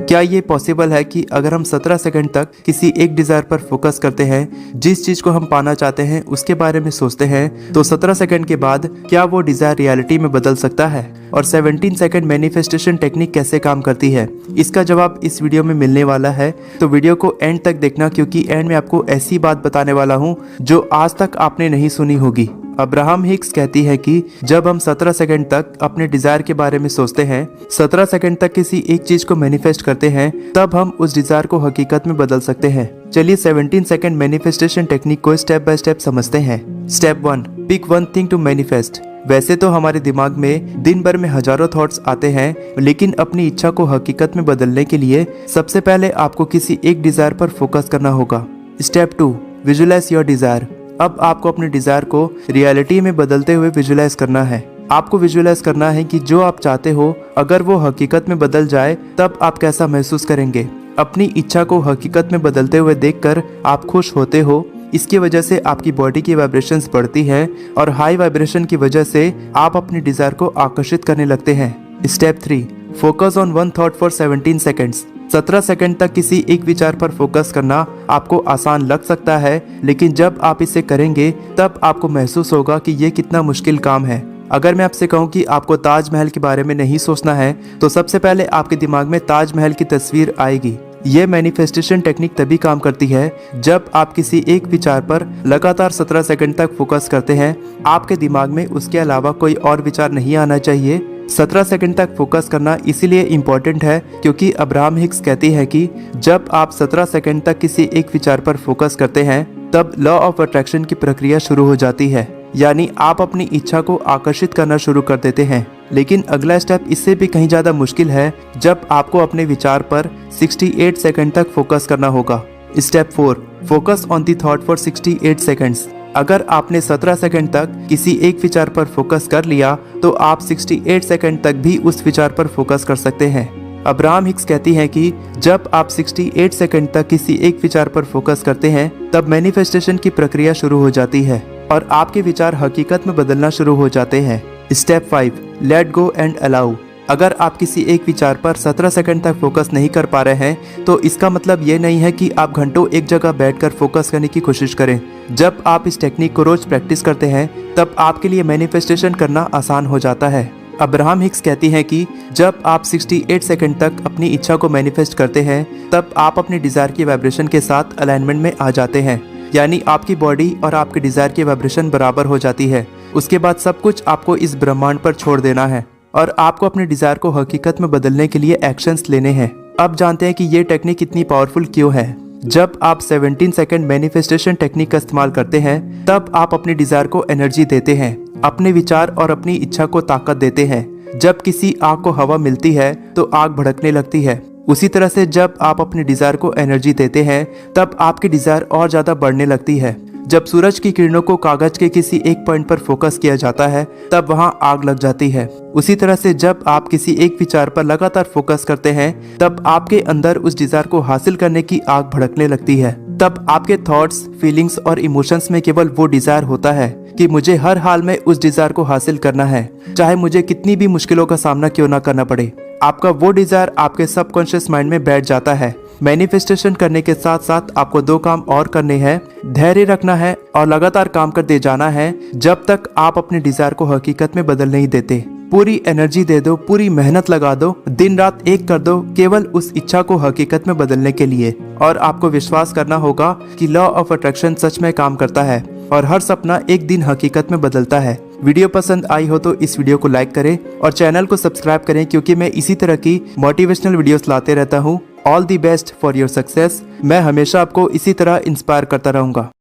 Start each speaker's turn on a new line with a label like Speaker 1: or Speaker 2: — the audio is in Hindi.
Speaker 1: क्या ये पॉसिबल है कि अगर हम 17 सेकंड तक किसी एक डिजायर पर फोकस करते हैं, जिस चीज को हम पाना चाहते हैं उसके बारे में सोचते हैं, तो 17 सेकंड के बाद क्या वो डिजायर रियलिटी में बदल सकता है? और 17 सेकंड मैनिफेस्टेशन टेक्निक कैसे काम करती है, इसका जवाब इस वीडियो में मिलने वाला है। तो वीडियो को एंड तक देखना, क्योंकि एंड में आपको ऐसी बात बताने वाला हूँ जो आज तक आपने नहीं सुनी होगी। अब्राहम हिक्स कहती है कि जब हम 17 सेकंड तक अपने डिजायर के बारे में सोचते हैं, 17 सेकंड तक किसी एक चीज को मैनिफेस्ट करते हैं, तब हम उस डिजायर को हकीकत में बदल सकते हैं। चलिए 17 सेकंड मैनिफेस्टेशन टेक्निक को स्टेप बाय स्टेप समझते हैं। Step 1, pick one thing to manifest. वैसे तो हमारे दिमाग में दिन भर में हजारों थॉट्स आते हैं, लेकिन अपनी इच्छा को हकीकत में बदलने के लिए सबसे पहले आपको किसी एक डिजायर पर फोकस करना होगा। Step 2, visualise your desire. अब आपको अपने डिजायर को रियलिटी में बदलते हुए विजुअलाइज करना है। आपको विजुअलाइज करना है कि जो आप चाहते हो, अगर वो हकीकत में बदल जाए तब आप कैसा महसूस करेंगे। अपनी इच्छा को हकीकत में बदलते हुए देखकर आप खुश होते हो। इसकी वजह से आपकी बॉडी की वाइब्रेशंस बढ़ती है और हाई वाइब्रेशन की वजह से आप अपनी डिजायर को आकर्षित करने लगते हैं। Step 3, focus on one thought for 17 seconds. 17 second तक किसी एक विचार पर फोकस करना आपको आसान लग सकता है, लेकिन जब आप इसे करेंगे तब आपको महसूस होगा कि ये कितना मुश्किल काम है। अगर मैं आपसे कहूँ कि आपको ताजमहल के बारे में नहीं सोचना है, तो सबसे पहले आपके दिमाग में ताजमहल की तस्वीर आएगी। ये मैनिफेस्टेशन टेक्निक तभी काम करती है जब आप किसी एक विचार पर लगातार 17 सेकंड तक फोकस करते हैं। आपके दिमाग में उसके अलावा कोई और विचार नहीं आना चाहिए। 17 सेकंड तक फोकस करना इसीलिए इम्पोर्टेंट है क्योंकि अब्राहम हिक्स कहती है कि जब आप 17 सेकंड तक किसी एक विचार पर फोकस करते हैं, तब लॉ ऑफ अट्रैक्शन की प्रक्रिया शुरू हो जाती है, यानी आप अपनी इच्छा को आकर्षित करना शुरू कर देते हैं। लेकिन अगला स्टेप इससे भी कहीं ज्यादा मुश्किल है, जब आपको अपने विचार पर 68 सेकंड तक फोकस करना होगा। Step 4, focus on the thought for 68 seconds. अगर आपने 17 सेकंड तक किसी एक विचार पर फोकस कर लिया, तो आप 68 सेकंड तक भी उस विचार पर फोकस कर सकते हैं। अब्राहम हिक्स कहती हैं कि जब आप 68 सेकंड तक किसी एक विचार पर फोकस करते हैं, तब मैनिफेस्टेशन की प्रक्रिया शुरू हो जाती है और आपके विचार हकीकत में बदलना शुरू हो जाते हैं। Step 5, let go and allow. अगर आप किसी एक विचार पर 17 सेकंड तक फोकस नहीं कर पा रहे हैं, तो इसका मतलब ये नहीं है कि आप घंटों एक जगह बैठकर फोकस करने की कोशिश करें। जब आप इस टेक्निक को रोज प्रैक्टिस करते हैं, तब आपके लिए मैनिफेस्टेशन करना आसान हो जाता है। अब्राहम हिक्स कहती हैं कि जब आप 68 सेकंड तक अपनी इच्छा को मैनिफेस्ट करते हैं, तब आप अपनी डिजायर की वाइब्रेशन के साथ अलाइनमेंट में आ जाते हैं, यानी आपकी बॉडी और आपके डिजायर की वाइब्रेशन बराबर हो जाती है। उसके बाद सब कुछ आपको इस ब्रह्मांड पर छोड़ देना है और आपको अपने डिजायर को हकीकत में बदलने के लिए एक्शंस लेने हैं। अब जानते हैं कि ये टेक्निक इतनी पावरफुल क्यों है। जब आप 17 सेकंड मैनिफेस्टेशन टेक्निक का इस्तेमाल करते हैं, तब आप अपनी डिजायर को एनर्जी देते हैं, अपने विचार और अपनी इच्छा को ताकत देते हैं। जब किसी आग को हवा मिलती है तो आग भड़कने लगती है। उसी तरह से जब आप अपनी डिजायर को एनर्जी देते हैं, तब आपकी डिजायर और ज्यादा बढ़ने लगती है। जब सूरज की किरणों को कागज के किसी एक पॉइंट पर फोकस किया जाता है, तब वहां आग लग जाती है। उसी तरह से जब आप किसी एक विचार पर लगातार फोकस करते हैं, तब आपके अंदर उस डिजायर को हासिल करने की आग भड़कने लगती है। तब आपके थॉट्स, फीलिंग्स और इमोशंस में केवल वो डिजायर होता है कि मुझे हर हाल में उस डिजायर को हासिल करना है, चाहे मुझे कितनी भी मुश्किलों का सामना क्यों ना करना पड़े। आपका वो डिजायर आपके सबकॉन्शियस माइंड में बैठ जाता है। मैनिफेस्टेशन करने के साथ साथ आपको 2 काम और करने हैं। धैर्य रखना है और लगातार काम करते जाना है जब तक आप अपने डिजायर को हकीकत में बदल नहीं देते। पूरी एनर्जी दे दो, पूरी मेहनत लगा दो, दिन रात एक कर दो, केवल उस इच्छा को हकीकत में बदलने के लिए। और आपको विश्वास करना होगा कि लॉ ऑफ अट्रैक्शन सच में काम करता है और हर सपना एक दिन हकीकत में बदलता है। वीडियो पसंद आई हो तो इस वीडियो को लाइक करें और चैनल को सब्सक्राइब करें, क्योंकि मैं इसी तरह की मोटिवेशनल वीडियोस लाते रहता हूँ। All the best for your success. मैं हमेशा आपको इसी तरह इंस्पायर करता रहूंगा।